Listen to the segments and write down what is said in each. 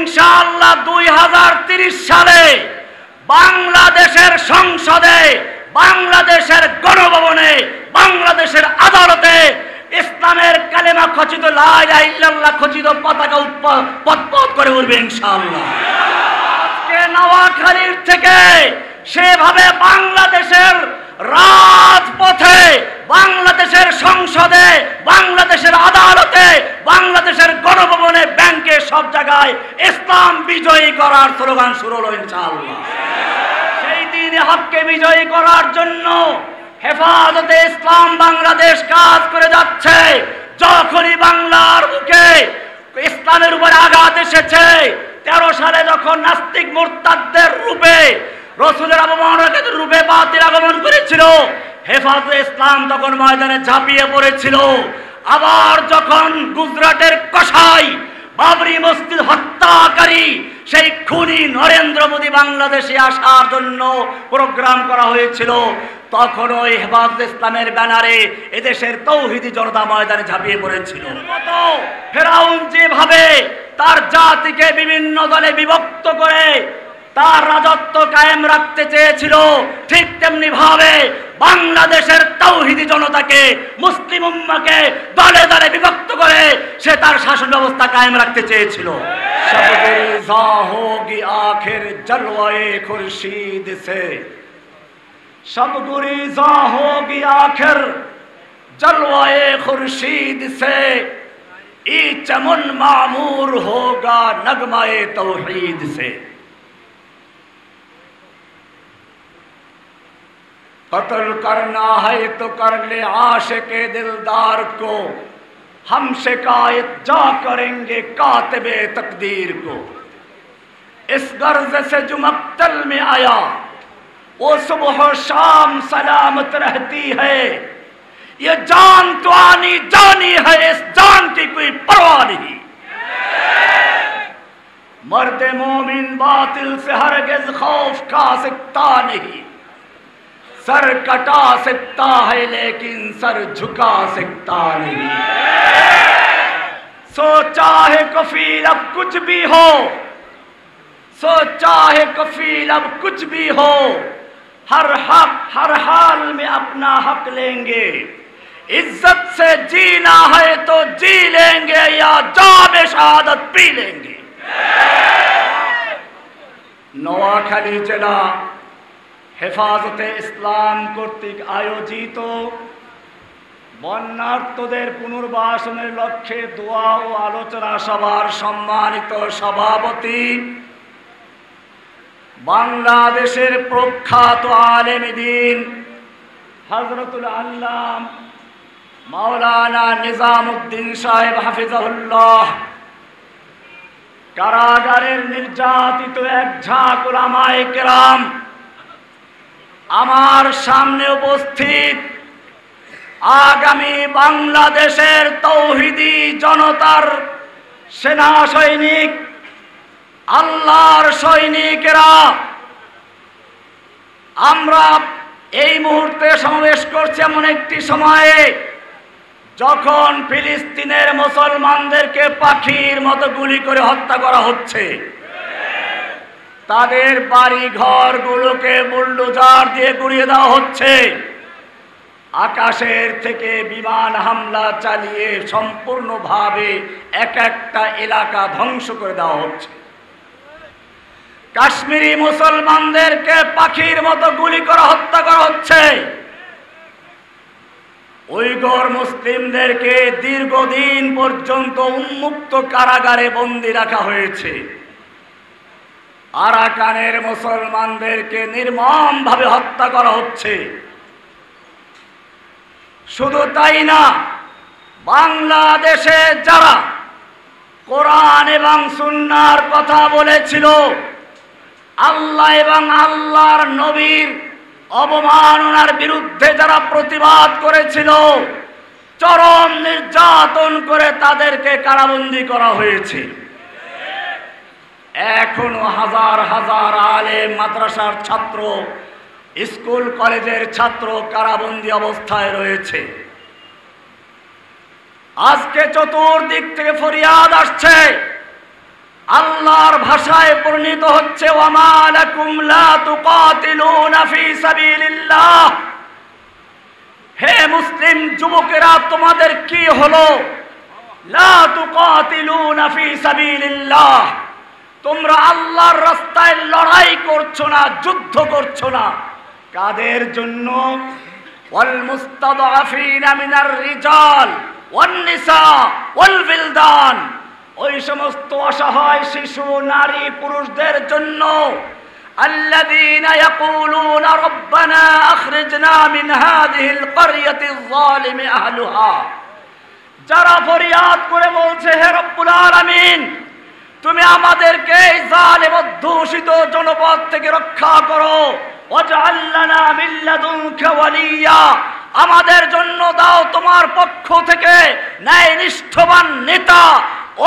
ইনশাআল্লাহ 2030 সালে বাংলাদেশের সংসদে, বাংলাদেশের গণভবনে, বাংলাদেশের আদালতে ইসলামের কালেমা খচিত লা ইলাহা ইল্লাল্লাহ খচিত পতাকা পতপত করে উঠবে ইনশাআল্লাহ। আজকে নোয়াখালীর থেকে সেভাবে বাংলাদেশের রাজপথে, বাংলাদেশের সংসদে, বাংলাদেশের আদালতে, বাংলাদেশের গণভবনে, ব্যাংকে, সব জায়গায় ইসলাম বিজয়ী করার স্লোগান শুরু হলো ইনশাআল্লাহ। সেই দিন হককে বিজয়ী করার জন্য হেফাজতে ইসলাম বাংলাদেশ কাজ করে যাচ্ছে। যখনই বাংলার বুকে ইসলামের উপর আঘাত এসেছে, 13 সালে যখন নাস্তিক মুরতাদদের রূপে, রাসূলের অবমাননার রূপে বাতিল আগমন করেছিল, হেফাজতে ইসলাম তখন ময়দানে ঝাঁপিয়ে পড়েছিল। আবার যখন গুজরাটের কসাই, বাবরি মসজিদ হত্যাকারী সেই খুনি নরেন্দ্র মোদী বাংলাদেশে আসার জন্য প্রোগ্রাম করা হয়েছিল, তখন ওই হেফাজতে ইসলামের ব্যানারে এদেশের তৌহিদি জনতা ময়দানে ঝাঁপিয়ে পড়েছিল। ফেরাউন যেভাবে তার জাতিকে বিভিন্ন দলে বিভক্ত করে তার রাজত্ব কায়েম রাখতে চেয়েছিল, ঠিক তেমনি ভাবে বাংলাদেশের তৌহিদি জনতাকে, মুসলিম উম্মাহকে দলে দলে বিভক্ত করে সে তার শাসন ব্যবস্থা কায়েম রাখতে চেয়েছিল। সবগুরিজা হোগি আখির জলওয়ে খুরশিদ সে, সবগুরিজা হোগি আখির জলওয়ে খুরশিদ সে, ই চমন মামুর হোগা নগমায়ে তৌহিদ সে। कत्ल करना है तो कर ले आशिके दिलदार को, हम शिकायत जा करेंगे कातिबे तकदीर को। इस गर्ज से जो मक्तल में आया वो सुबह शाम सलामत रहती है, ये जान तो आनी जानी है, इस जान की कोई परवाह नहीं। मर्द मोमिन बातिल से हरगिज खौफ खा सकता नहीं, सर कटा सकता है लेकिन सर झुका सकता नहीं। सोचा है कफील अब कुछ भी हो, सोचा है कफील अब कुछ भी हो, हर हक हर हाल में अपना हक लेंगे। इज्जत से जीना है तो जी लेंगे या जाम शहादत पी लेंगे। নোয়াখালী জেলা হেফাজতে ইসলাম কর্তৃক আয়োজিত বন্যার্তদের পুনর্বাসনের লক্ষ্যে দোয়া ও আলোচনা সভার সম্মানিত সভাপতি, বাংলাদেশের প্রখ্যাত আলেম দ্বীন হযরতুল আল্লাম মাওলানা নিজামউদ্দিন সাহেব হাফিজাহুল্লাহ, কারাগারের নির্যাতিত এক ঝাঁক উলামায়ে কেরাম, আমার সামনে উপস্থিত আগামী বাংলাদেশের তৌহিদি জনতার সেনা সৈনিক, আল্লাহর সৈনিকেরা, আমরা এই মুহূর্তে সমাবেশ করছি এমন একটি সময়ে যখন ফিলিস্তিনের মুসলমানদেরকে পাখির মতো গুলি করে হত্যা করা হচ্ছে, তাদের বাড়ি ঘরগুলোকে বুলডোজার দিয়ে গুড়িয়ে দেওয়া হচ্ছে, আকাশের থেকে বিমান হামলা চালিয়ে সম্পূর্ণভাবে এক একটা এলাকা ধ্বংস করে দেওয়া হচ্ছে, কাশ্মীরি মুসলমানদেরকে পাখির মতো গুলি করে হত্যা করা হচ্ছে, উইগর মুসলিমদেরকে দীর্ঘদিন পর্যন্ত উন্মুক্ত কারাগারে বন্দী রাখা হয়েছে, আরাকানের মুসলমানদেরকে নির্মমভাবে হত্যা করা হচ্ছে। শুধু তাই না, বাংলাদেশে যারা কোরআন এবং সুন্নাহর কথা বলেছিল, আল্লাহ এবং আল্লাহর নবীর অবমাননার বিরুদ্ধে যারা প্রতিবাদ করেছিল, চরম নির্যাতন করে তাদেরকে কারাবন্দী করা হয়েছে। এখনো হাজার হাজার আলেম, মাদ্রাসার ছাত্র, স্কুল কলেজের ছাত্র কারাবন্দী অবস্থায় রয়েছে। আজকে চতুর্দিক থেকে ফরিয়াদ আসছে, আল্লাহর ভাষায় পরিণত হচ্ছে ওয়ামা লাকুম লা তুকাতিলুনা ফি সাবিলিল্লাহ। হে মুসলিম যুবকেরা, তোমাদের কি হলো? লা তুকাতিলুনা ফি সাবিলিল্লাহ, তোমরা আল্লাহর রাস্তায় লড়াই করছো না, যুদ্ধ করছো না। কাদের জন্য? ওয়াল মুস্তাদআফিনা মিনার রিজাল ওয়ান নিসা ওয়াল বিলদান, ওই সমস্ত অসহায় শিশু, নারী, পুরুষদের জন্য। আল্লাযীনা ইয়াকুলুনা রাব্বানা আখরিজনা মিন হাযিহিল ক্বরিয়াতিয যালিমি আহলুহা, যারা ফরিয়াদ করে বলছে, হে রব্বুল আলামিন, তুমি আমাদেরকে এই জালিম অধ্যুষিত জনপদ থেকে রক্ষা করো। ওয়াজআল লানা মিন লাদুনকা ওয়ালিয়া, আমাদের জন্য দাও তোমার পক্ষ থেকে ন্যায়নিষ্ঠবান নেতা,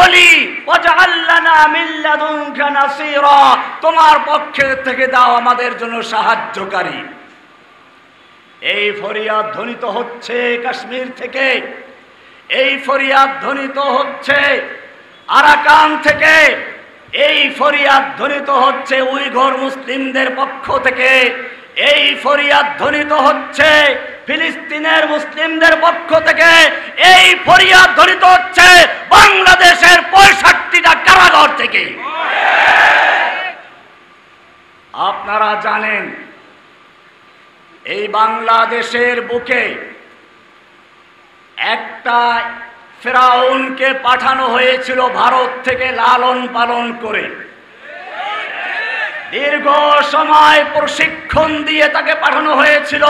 ওলি। ওয়াজআল লানা মিন লাদুনকা নাসীরা, তোমার পক্ষ থেকে দাও আমাদের জন্য সাহায্যকারী। এই ফরিয়াদ ধ্বনিত হচ্ছে কাশ্মীর থেকে, এই ফরিয়াদ ধ্বনিত হচ্ছে আরাকান থেকে, এই ফরিয়াদ ধ্বনিত হচ্ছে উইঘুর মুসলিমদের পক্ষ থেকে, এই ফরিয়াদ ধ্বনিত হচ্ছে ফিলিস্তিনের মুসলিমদের পক্ষ থেকে, এই ফরিয়াদ ধ্বনিত হচ্ছে বাংলাদেশের 65টা কারাগার থেকে। আপনারা জানেন এই বাংলাদেশের বুকে একটা ফেরাউনকে পাঠানো হয়েছিল ভারত থেকে লালন পালন করে, দীর্ঘ সময় প্রশিক্ষণ দিয়ে তাকে পাঠানো হয়েছিল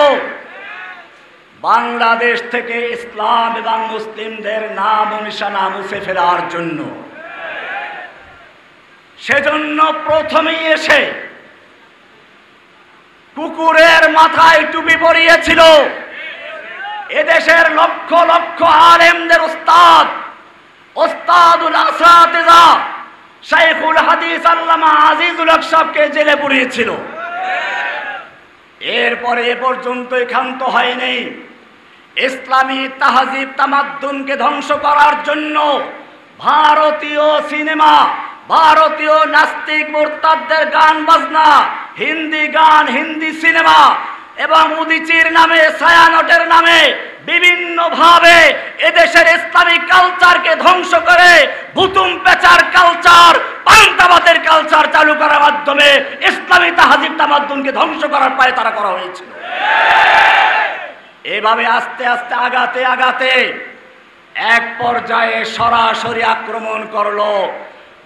বাংলাদেশ থেকে ইসলাম এবং মুসলিমদের নাম ও নিশানা মুছে ফেলার জন্য। সেজন্য প্রথমেই এসে কুকুরের মাথায় টুপি পরিয়েছিল এদেশের লক্ষ লক্ষ আলেমদের ওস্তাদুল আসাতিজা শাইখুল হাদিস আল্লামা আজিজুল হক সাহেবকে জেলে পুরিয়েছিল। এরপরে এ পর্যন্ত ক্ষান্ত হয়নি, ইসলামী তাহজিব তামাদ্দুনকে ধ্বংস করার জন্য ভারতীয় সিনেমা, ভারতীয় নাস্তিক মুরতাদদের গান বাজনা, হিন্দি গান, হিন্দি সিনেমা এবং উদিচির নামে, ছায়ানটের নামে বিভিন্ন ভাবে এদেশের ইসলামিক কালচারকে ধ্বংস করে ভুতুম পেচার কালচার, পান্তাবাতের কালচার চালু করার মাধ্যমে ইসলামী তাহজিব তামাদ্দুনকে ধ্বংস করার পায়ে তারা করা হয়েছিল। এভাবে আস্তে আস্তে আগাতে আগাতে এক পর্যায়ে সরাসরি আক্রমণ করলো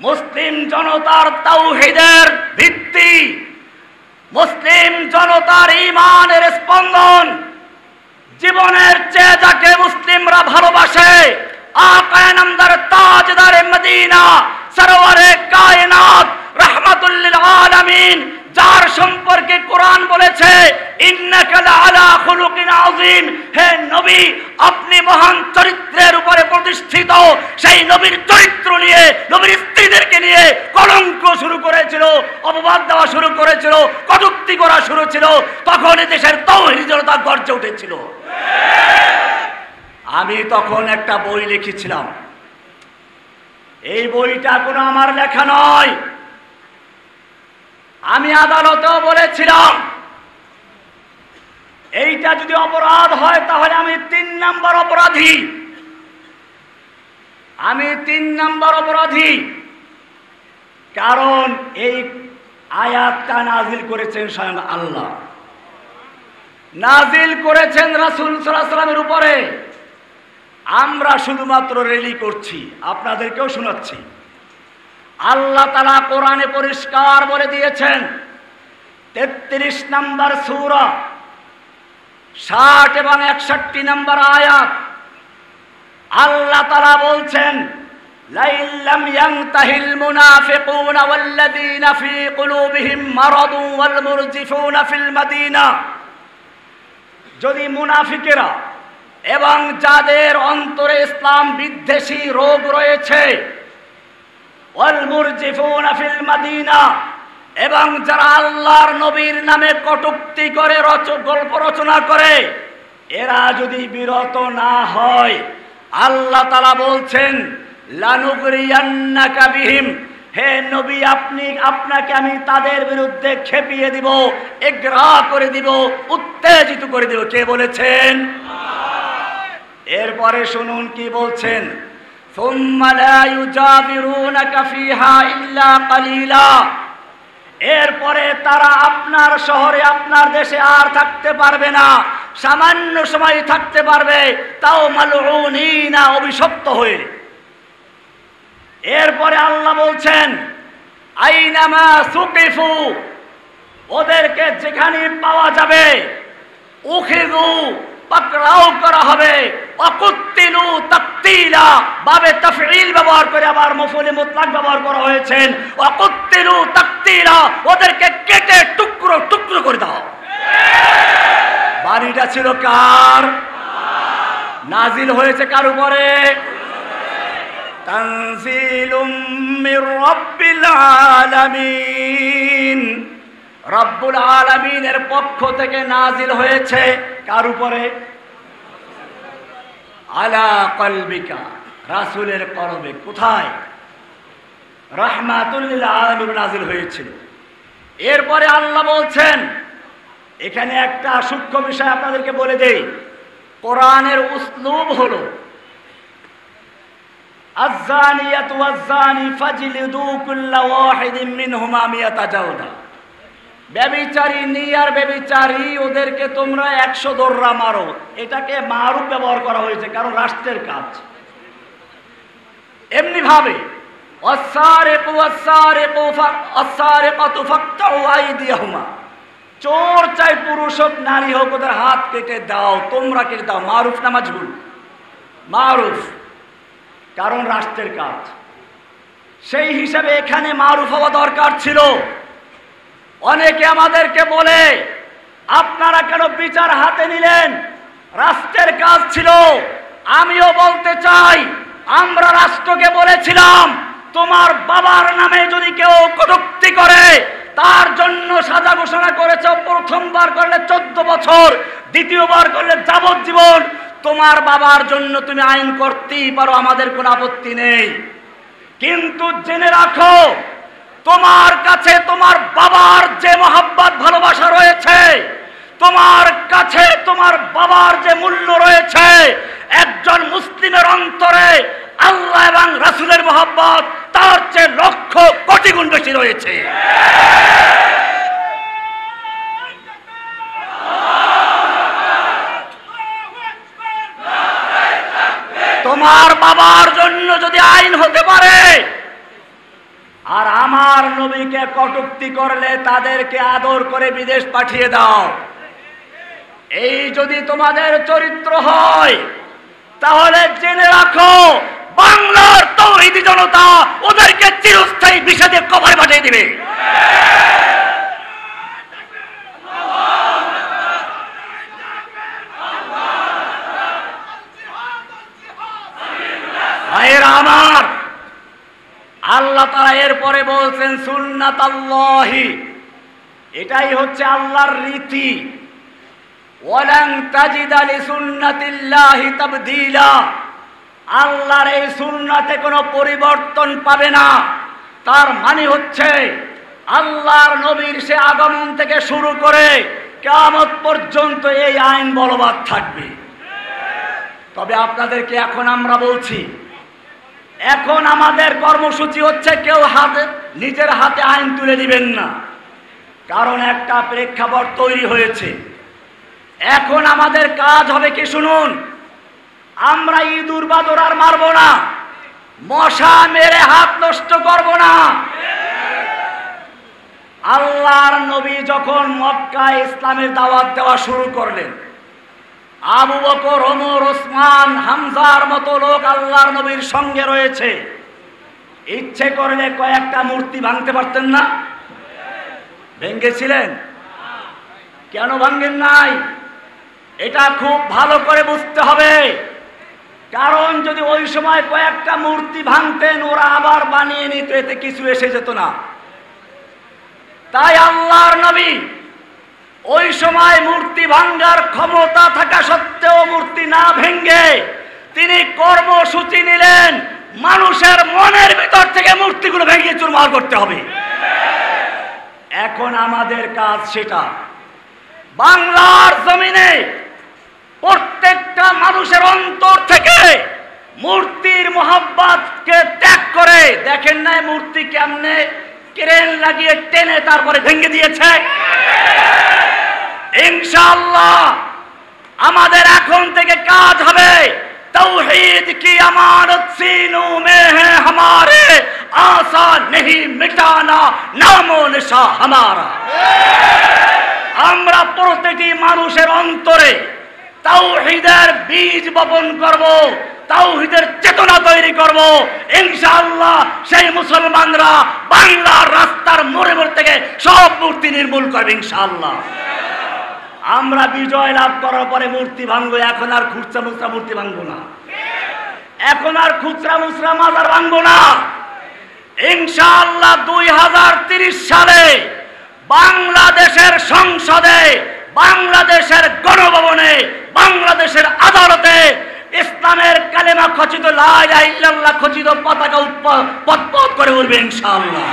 মুসলিম জনতার তাওহীদের ভিত্তি, মুসলিম জনতার ঈমানের স্পন্দন, জীবনের চেয়ে যাকে মুসলিমরা ভালোবাসে, আকায়ে নামদার তাজদারে মদিনা সরওয়ারে কায়নাত রাহমাতুল লিল আলামিন, যার সম্পর্কে কোরআন বলেছে ইন্নাকা লাআলা খুলুকিন আযীম, হে নবী আপনি মহান চরিত্রের উপরে প্রতিষ্ঠিত। সেই নবীর চরিত্র নিয়ে, নবীর স্ত্রীদেরকে নিয়ে কলঙ্ক শুরু করেছিল, অপবাদ দেওয়া শুরু করেছিল, কটূক্তি করা শুরু ছিল। তখন দেশের তাওহীদ জনতা গর্জে উঠেছিল। আমি তখন একটা বই লিখেছিলাম, এই বইটা কোনো আমার লেখা নয়। আমি আদালতেও বলেছিলাম এইটা যদি অপরাধ হয় তাহলে আমি 3 নম্বর অপরাধী, আমি 3 নম্বর অপরাধী। কারণ এই আয়াতটা নাজিল করেছেন স্বয়ং আল্লাহ, নাজিল করেছেন রাসূল সাল্লাল্লাহু আলাইহি ওয়াসাল্লামের উপরে। আমরা শুধুমাত্র রেলি করছি, আপনাদেরকেও শোনাচ্ছি। আল্লাহ তাআলা কোরআনে পরিষ্কার বলে দিয়েছেন, 33 নম্বর সূরা 60 এবং 61 নম্বর আয়াত, আল্লাহ তাআলা বলছেন লাইল্লাম ইয়ানতাহিল মুনাফিকুনা ওয়াল্লাযীনা ফী কুলুবিহিম মারাদুন ওয়াল মুরজিফুনা ফিল মাদিনা, যদি মুনাফিকেরা এবং যাদের অন্তরে ইসলাম বিদ্বেষী রোগ রয়েছে, ওয়াল মুরজিফুনা ফিল মাদিনা, এবং যারা আল্লাহর নবীর নামে কটূক্তি করে, গল্প রচনা করে, এরা যদি বিরত না হয়, আল্লাহ তাআলা বলছেন লানুগরিয়ান্নাকা বিহিম, হে নবী, আপনাকে আমি তাদের বিরুদ্ধে খেপিয়ে দিব, এগ্রা করে দিব, উত্তেজিত করে দিব। কে বলেছেন? এরপরে শুনুন কি বলছেন, সুম্মা লা ইউজাবিরুনাকা ফিহা ইল্লা কালিলা। এরপরে তারা আপনার শহরে, আপনার দেশে আর থাকতে পারবে না, সামান্য সময় থাকতে পারবে, তাও মালউনিনা, অভিশপ্ত হয়ে। এরপরে আল্লাহ বলছেন, আইনামা সুকিফু, ওদেরকে যেখানে পাওয়া যাবে, উখিযু, পাকড়াও করা হবে, ওয়াকুতিলু তাকতিলা, বাবে তাফঈল ব্যবহার করে আবার মফউলে মুতলাক ব্যবহার করা হয়েছে, ওয়াকুতিলু তাকতিলা, ওদেরকে কেটে টুকরো টুকরো করে দাও। বাণীটা ছিল কার? নাজিল হয়েছে কার উপরে? তানজিলুম মির রাব্বিল আলামিন, রব্বুল আলামিনের পক্ষ থেকে নাজিল হয়েছে। কার উপরে? আলা কলবিকা, রাসূলের কলবে। কোথায়? রাহমাতুল লিল আলামিন নাজিল হয়েছিল। এরপরে আল্লাহ বলছেন, এখানে একটা সূক্ষ্ম বিষয় আপনাদেরকে বলে দেই, কোরআনের উসলুব হলো আয-যানিয়াতু ওয়াজ-যানি ফাজলিদু কুল্লা ওয়াহিদিন মিনহুমা মিয়াতা জাওদা। ব্যভিচারী আর ব্যভিচারী, ওদেরকে তোমরা 100 দোররা মারো। এটাকে মারুফ ব্যবহার করা হয়েছে, কারণ রাষ্ট্রের কাজ। এমনি ভাবে ওয়াস-সারিকু ওয়াস-সারিকু ওয়াস-সারিকাতু ফাকতাউ আইদিয়াহুমা, চোর চাই পুরুষ হোক নারী হোক, ওদের হাত কেটে দাও, তোমরা কেটে দাও। মারুফ না মাজহুল? মারুফ, কারণ রাষ্ট্রের কাজ। সেই হিসাবে এখানে মারুফ হওয়া দরকার ছিল। অনেকে আমাদেরকে বলে, আপনারা কেন বিচার হাতে নিলেন? রাষ্ট্রের কাজ ছিল। আমিও বলতে চাই, আমরা রাষ্ট্রকে বলেছিলাম, তোমার বাবার নামে যদি কেউ কটূক্তি করে তার জন্য সাজা ঘোষণা করেছে, প্রথমবার করলে 14 বছর, দ্বিতীয়বার করলে যাবজ্জীবন। তোমার বাবার জন্য তুমি আইন করতেই পারো, আমাদের কোনো আপত্তি নেই। কিন্তু জেনে রাখো, তোমার কাছে তোমার বাবার যে মহব্বত ভালোবাসা রয়েছে, তোমার কাছে তোমার বাবার যে মূল্য রয়েছে, একজন মুসলিমের অন্তরে আল্লাহ এবং রাসূলের মহব্বত তার চেয়ে লক্ষ কোটি গুণ বেশি রয়েছে। তোমার বাবার জন্য যদি আইন হতে পারে, আর আমার নবীকে কটূক্তি করলে তাদেরকে আদর করে বিদেশ পাঠিয়ে দাও, এই যদি তোমাদের চরিত্র হয়, তাহলে জেনে রাখো, বাংলার তাওহীদি জনতা ওদেরকে চিরস্থায়ী বিষাদে কবরে পাঠিয়ে দিবে। ভাইয়েরা আমার, আল্লাহ তাআলা এরপরে বলছেন সুন্নাতাল্লাহি, এটাই হচ্ছে আল্লাহর রীতি। ওয়ালান তাজিদা লিসুন্নাতিল্লাহি তাবদীলা, আল্লাহর এই সুন্নাতে কোনো পরিবর্তন পাবে না। তার মানে হচ্ছে আল্লাহর নবীর সে আগমন থেকে শুরু করে কিয়ামত পর্যন্ত এই আইন বলবৎ থাকবে। তবে আপনাদেরকে এখন আমরা বলছি, এখন আমাদের কর্মসূচি হচ্ছে, কেউ নিজের হাতে আইন তুলে দিবেন না, কারণ একটা প্রেক্ষাপট তৈরি হয়েছে। এখন আমাদের কাজ হবে কি শুনুন, আমরা ইঁদুর বাদর আর মারব না, মশা মেরে হাত নষ্ট করব না। আল্লাহর নবী যখন মক্কায় ইসলামের দাওয়াত দেওয়া শুরু করলেন, আবু বকর, ওমর, ওসমান, হামজার মতো লোক আল্লাহর নবীর সঙ্গে রয়েছে। ইচ্ছে করলে কয়েকটা মূর্তি ভাঙতে পারতেন না? ভেঙেছিলেন? কেন ভাঙেন নাই? এটা খুব ভালো করে বুঝতে হবে। কারণ যদি ওই সময় কয়েকটা মূর্তি ভাঙতেন, ওরা আবার বানিয়ে নিত, এতে কিছু এসে যেত না। তাই আল্লাহর নবী ওই সময় মূর্তি ভাঙ্গার ক্ষমতা থাকা সত্ত্বেও মূর্তি না ভেঙ্গে তিনি কর্মসূচি নিলেন, মানুষের মনের ভিতর থেকে মূর্তিগুলো ভেঙে চুরমার করতে হবে। এখন আমাদের কাজ সেটা। বাংলার জমিনে প্রত্যেকটা মানুষের অন্তর থেকে মূর্তির মোহাব্বতকে ত্যাগ করে, দেখেন না মূর্তি কেমনে ক্রেন লাগিয়ে টেনে তারপরে ভেঙে দিয়েছে। ইনশাআল্লাহ আমাদের এখন থেকে কাজ হবে तौहीद की अमानत सीनों में है हमारे, आशा नहीं मिटाना नामो निशा हमारा। আমরা প্রতিটি মানুষের অন্তরে তাওহীদের বীজ বপন করব, তাওহীদের চেতনা তৈরি করব। ইনশাআল্লাহ সেই মুসলমানরা বাংলার রাস্তার মোড়ে মোড় থেকে সব মূর্তি নির্মূল করবে ইনশাআল্লাহ। আমরা বিজয় লাভ করার পরে মূর্তি ভাঙবো, এখন আর খুচরা মুচরা মূর্তি ভাঙবো না, এখন আর খুচরা মুচরা মাজার ভাঙবো না। ইনশাআল্লাহ 2030 সালে বাংলাদেশের সংসদে, বাংলাদেশের গণভবনে, বাংলাদেশের আদালতে ইসলামের কালেমা খচিত লা ইলাহা ইল্লাল্লাহ খচিত পতাকা পথ করে উঠবে ইনশাআল্লাহ।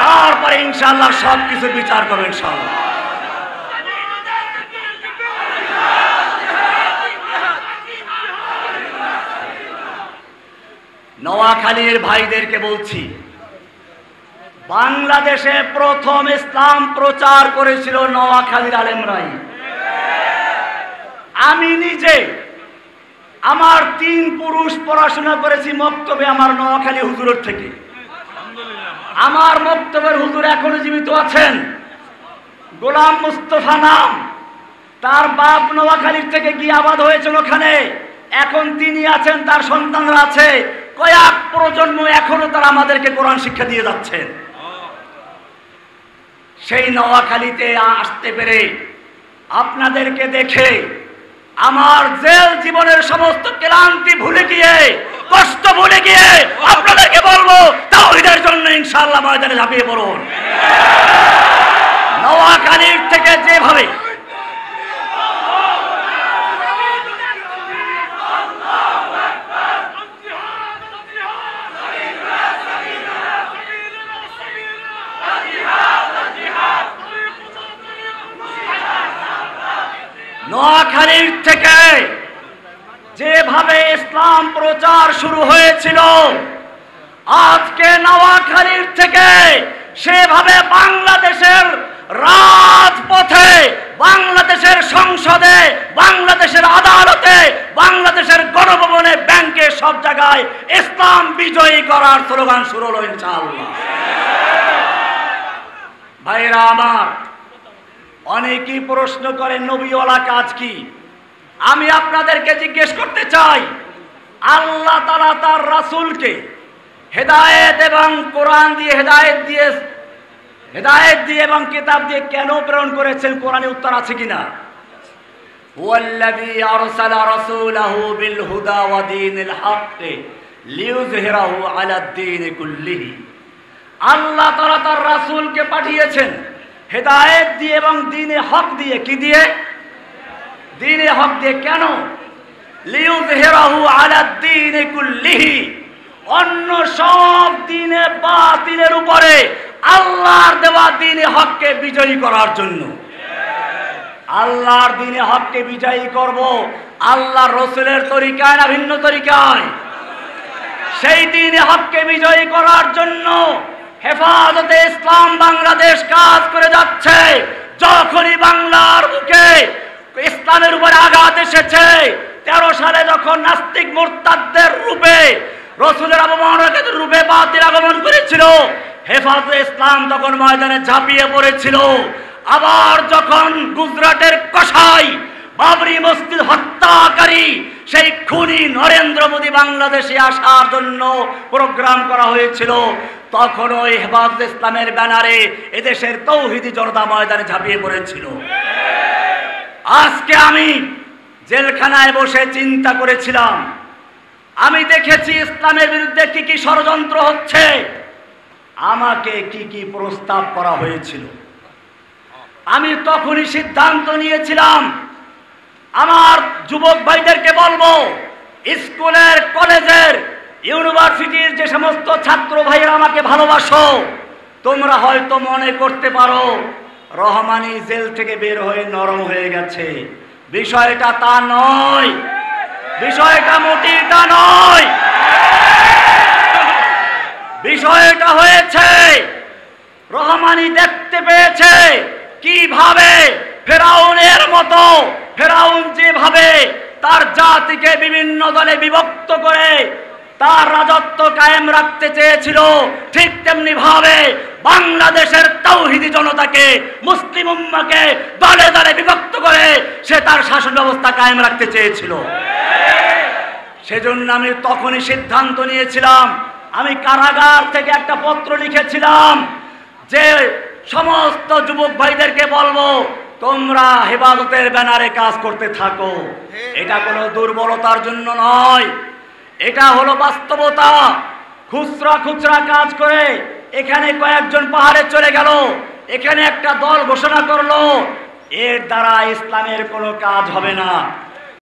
তারপরে ইনশাআল্লাহ সবকিছু বিচার করবে ইনশাআল্লাহ। নোয়াখালীর ভাইদেরকে বলছি, বাংলাদেশে প্রথম ইসলাম প্রচার করেছিল নোয়াখালীর আলেমরাই। আমি নিজে আমার 3 পুরুষ পড়াশোনা করেছি মক্তবে আমার নোয়াখালী হুজুরের থেকে। আমার মক্তবের হুজুর এখনো জীবিত আছেন, গোলাম মুস্তফা নাম, তার বাপ নোয়াখালীর থেকে গিয়ে আবাদ হয়েছেন ওখানে, এখন তিনি আছেন, তার সন্তানরা আছে, কয়েক প্রজন্ম এখনো তারা আমাদেরকে কোরআন শিক্ষা দিয়ে যাচ্ছেন। সেই নোয়াখালীতে আসতে পেরে আপনাদেরকে দেখে আমার জেল জীবনের সমস্ত ক্লান্তি ভুলে গিয়ে, কষ্ট ভুলে গিয়ে আপনাদেরকে বলবো তাওহীদের জন্য ইনশাআল্লাহ ময়দানে ঝাঁপিয়ে পড়ুন। নোয়াখালীর থেকে যেভাবে নোয়াখালীর থেকে যেভাবে ইসলাম প্রচার শুরু হয়েছিল, আজকে নোয়াখালীর থেকে সেভাবে বাংলাদেশের রাজপথে, বাংলাদেশের সংসদে, বাংলাদেশের আদালতে, বাংলাদেশের গণভবনে, ব্যাংকে, সব জায়গায় ইসলাম বিজয়ী করার স্লোগান শুরু হলো ইনশাআল্লাহ। ভাইরা আমার, অনেকেই প্রশ্ন করেন নবীওয়ালা কাজ কি। আমি আপনাদেরকে জিজ্ঞেস করতে চাই, আল্লাহ তাআলা তার রাসূলকে হেদায়েত এবং কোরআন দিয়ে হেদায়েত দিয়ে এবং কিতাব দিয়ে কেন প্রেরণ করেছেন? কোরআনে উত্তর আছে কিনা? ওয়াল্লাযী আরসালা রাসূলাহু বিল হুদা ওয়া দীনিল হক লিইয়ুযহিরাহু আলাদ দীন কুল্লিহি। আল্লাহ তাআলা তার রাসূলকে পাঠিয়েছেন হেদায়েত দিয়ে এবং দ্বীনে হক দিয়ে। কি দিয়ে? দ্বীনে হক দিয়ে। কেন? লিইয়ুযহিরাহু আলাদ দীন কুল্লিহি, অন্য সব দ্বীনে বাতিলের উপরে আল্লাহর দেওয়া দ্বীনে হককে বিজয়ী করার জন্য। আল্লাহর দ্বীনে হককে বিজয়ী করব আল্লাহর রাসূলের তরিকায় না ভিন্ন তরিকায়? সেই দ্বীনে হককে বিজয়ী করার জন্য হেফাজতে ইসলাম বাংলাদেশ কাজ করে যাচ্ছে। যখনই বাংলার বুকে ইসলামের উপরে আঘাত এসেছে, 13 সালে যখন নাস্তিক মুরতাদদের রূপে রাসূলের অবমাননার রূপে বাতিল আগমন করেছিল, হেফাজতে ইসলাম তখন ময়দানে ঝাঁপিয়ে পড়েছিল। আবার যখন গুজরাটের কসাই বাবরি মসজিদ হত্যাকারী সেই খুনি নরেন্দ্র মোদী বাংলাদেশে আসার জন্য প্রোগ্রাম করা হয়েছিল, তখন ওই হেফাজতে ইসলামের ব্যানারে এদেশের তৌহিদি জনতা ময়দানে ঝাঁপিয়ে পড়েছিল। আজকে আমি জেলখানায় বসে চিন্তা করেছিলাম, আমি দেখেছি ইসলামের বিরুদ্ধে কি কি ষড়যন্ত্র হচ্ছে, আমাকে কি কি প্রস্তাব করা হয়েছিল। আমি তখনই সিদ্ধান্ত নিয়েছিলাম, আমার যুবক ভাইদেরকে বলবো, স্কুলের কলেজের ইউনিভার্সিটির যে সমস্ত ছাত্র ভাইয়েরা আমাকে ভালোবাসো, তোমরা হয়তো মনে করতে পারো রহমানী জেল থেকে বের হয়ে নরম হয়ে গেছে। বিষয়টা তা নয়, বিষয়টা মোটেই তা নয়। বিষয়টা হয়েছে রহমানী দেখতে পেয়েছে কিভাবে ফেরাউনের মতো, ফেরাউন যেভাবে তার জাতিকে বিভিন্ন দলে বিভক্ত করে তার রাজত্ব কায়েম রাখতে চেয়েছিল, ঠিক তেমনি ভাবে বাংলাদেশের তাওহীদি জনতাকে, মুসলিম উম্মাহকে দলে দলে বিভক্ত করে সে তার শাসন ব্যবস্থা কায়েম রাখতে চেয়েছিল। সেজন্য আমি তখনই সিদ্ধান্ত নিয়েছিলাম, আমি কারাগার থেকে একটা পত্র লিখেছিলাম যে সমস্ত যুবক ভাইদেরকে বলবো তোমরা হেফাজতের ব্যানারে কাজ করতে থাকো। এটা কোনো দুর্বলতার জন্য নয়, এটা হলো বাস্তবতা। খুচরা খুচরা কাজ করে এখানে কয়েকজন পাহাড়ে চলে গেল, এখানে একটা দল ঘোষণা করলো, এর দ্বারা ইসলামের কোনো কাজ হবে না।